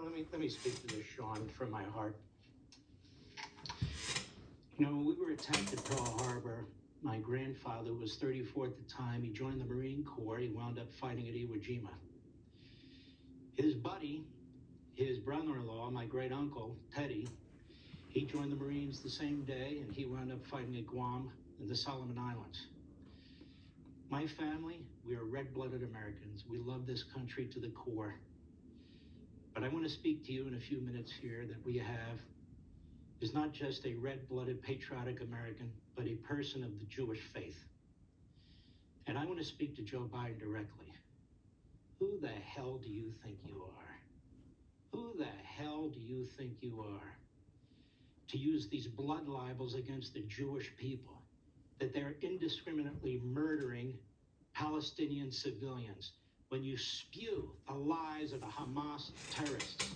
let me speak to this, Sean, from my heart. When we were attacked at Pearl Harbor, my grandfather was 34 at the time. He joined the Marine Corps. He wound up fighting at Iwo Jima. His buddy, his brother-in-law, my great-uncle, Teddy, he joined the Marines the same day, and he wound up fighting at Guam and the Solomon Islands. My family, we are red-blooded Americans. We love this country to the core. But I want to speak to you in a few minutes here that we have is not just a red-blooded patriotic American, but a person of the Jewish faith. And I want to speak to Joe Biden directly. Who the hell do you think you are? Who the hell do you think you are to use these blood libels against the Jewish people, that they're indiscriminately murdering Palestinian civilians, when you spew the lies of the Hamas terrorists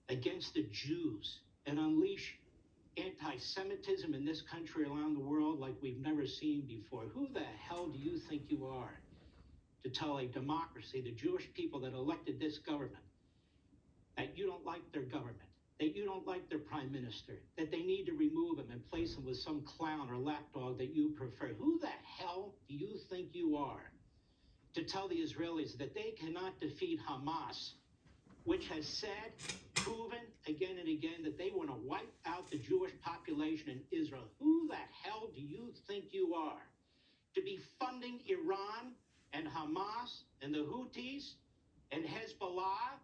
against the Jews and unleash anti-Semitism in this country around the world like we've never seen before? Who the hell do you think you are to tell a democracy, the Jewish people that elected this government, that you don't like their government, that you don't like their prime minister, that they need to remove him and place him with some clown or lapdog that you prefer? Who the hell do you think you are to tell the Israelis that they cannot defeat Hamas, which has said, proven again and again, that they want to wipe out the Jewish population in Israel? Who the hell do you think you are to be funding Iran and Hamas and the Houthis and Hezbollah,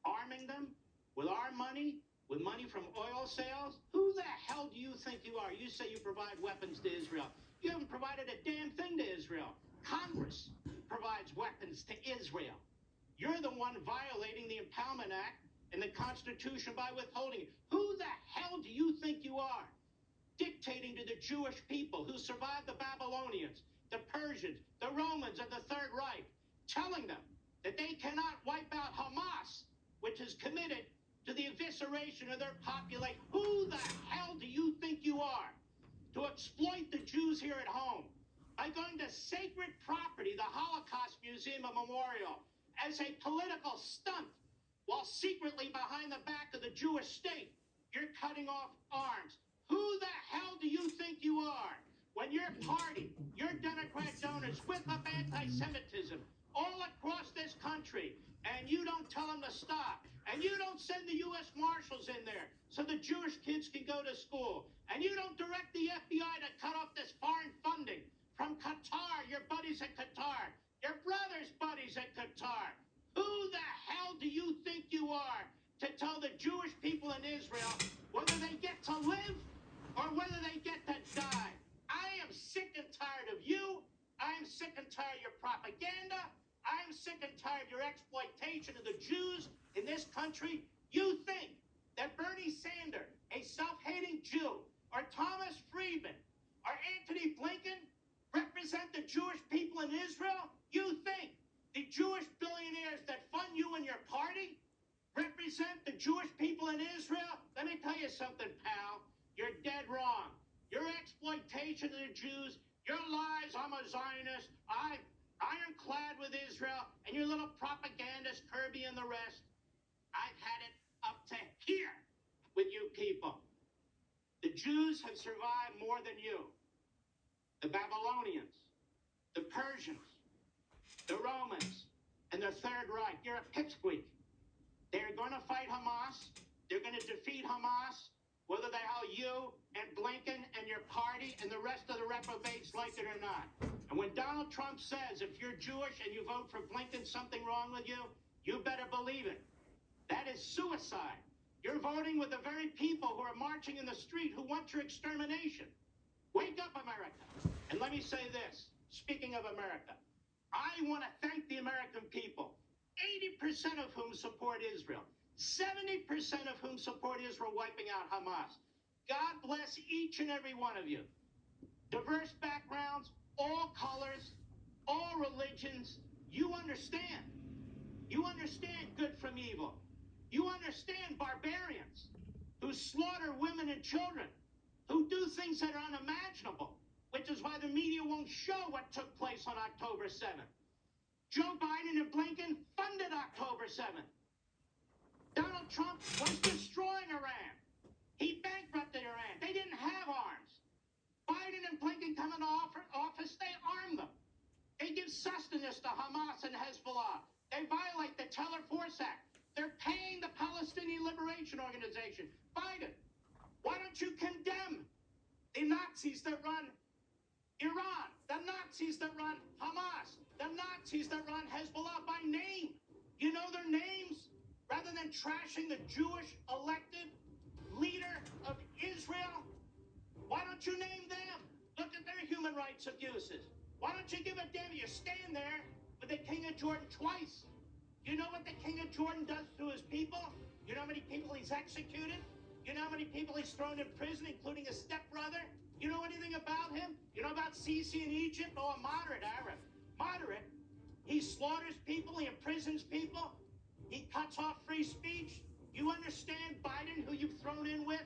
arming them with our money, with money from oil sales? Who the hell do you think you are? You say you provide weapons to Israel. You haven't provided a damn thing to Israel. Congress provides weapons to Israel. You're the one violating the Impoundment Act and the Constitution by withholding it. Who the hell do you think you are, dictating to the Jewish people who survived the Babylonians, the Persians, the Romans, and the Third Reich, telling them that they cannot wipe out Hamas, which is committed to the evisceration of their population? Who the hell do you think you are to exploit the Jews here at home by going to sacred property, the Holocaust Museum and Memorial, as a political stunt, while secretly behind the back of the Jewish state, you're cutting off arms? Who the hell do you think you are, when your party, your Democrat donors whip up anti-Semitism all across this country, and you don't tell them to stop, and you don't send the U.S. Marshals in there so the Jewish kids can go to school, and you don't direct the FBI to cut off this foreign funding from Qatar, your buddies at Qatar, your brother's buddies at Qatar? Who the hell do you think you are to tell the Jewish people in Israel whether they get to live or whether they get to die? I am sick and tired of you. I am sick and tired of your propaganda. I am sick and tired of your exploitation of the Jews in this country. You think that Bernie Sanders, a self-hating Jew, or Thomas Friedman, or Antony Blinken represent the Jewish people in Israel? You think the Jewish billionaires that fund you and your party represent the Jewish people in Israel? Let me tell you something, pal. You're dead wrong. Your exploitation of the Jews, your lies, I'm a Zionist, I'm ironclad with Israel, and your little propagandist, Kirby and the rest, I've had it up to here with you people. The Jews have survived more than you. The Babylonians, the Persians, the Romans, and the Third Reich. You're a pipsqueak. They're going to fight Hamas. They're going to defeat Hamas, whether the hell you and Blinken and your party and the rest of the reprobates like it or not. And when Donald Trump says, if you're Jewish and you vote for Blinken, something wrong with you, you better believe it. That is suicide. You're voting with the very people who are marching in the street who want your extermination. Wake up, America. And let me say this, speaking of America, I want to thank the American people, 80% of whom support Israel, 70% of whom support Israel wiping out Hamas. God bless each and every one of you. Diverse backgrounds, all colors, all religions. You understand. You understand good from evil. You understand barbarians who slaughter women and children, who do things that are unimaginable, which is why the media won't show what took place on October 7th. Joe Biden and Blinken funded October 7th. Donald Donald Trump was destroying Iran. He bankrupted Iran. They didn't have arms. Biden and Blinken come into office, they arm them. They give sustenance to Hamas and Hezbollah. They violate the Teller Force Act. They're paying the Palestinian Liberation Organization. Biden, why don't you condemn the Nazis that run Iran, the Nazis that run Hamas, the Nazis that run Hezbollah by name? You know their names? Rather than trashing the Jewish elected leader of Israel, why don't you name them? Look at their human rights abuses. Why don't you give a damn? You stand there with the King of Jordan twice. You know what the King of Jordan does to his people? You know how many people he's executed? You know how many people he's thrown in prison, including his stepbrother? You know anything about him? You know about Sisi in Egypt? Oh, a moderate Arab. Moderate. He slaughters people. He imprisons people. He cuts off free speech. You understand, Biden, who you've thrown in with?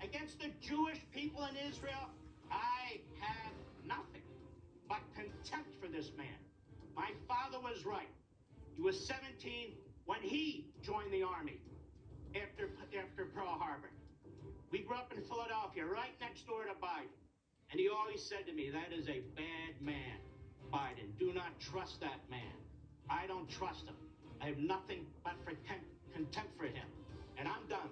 Against the Jewish people in Israel, I have nothing but contempt for this man. My father was right. He was 17 when he joined the army after Pearl Harbor. We grew up in Philadelphia, right next door to Biden. And he always said to me, that is a bad man, Biden. Do not trust that man. I don't trust him. I have nothing but contempt for him. And I'm done.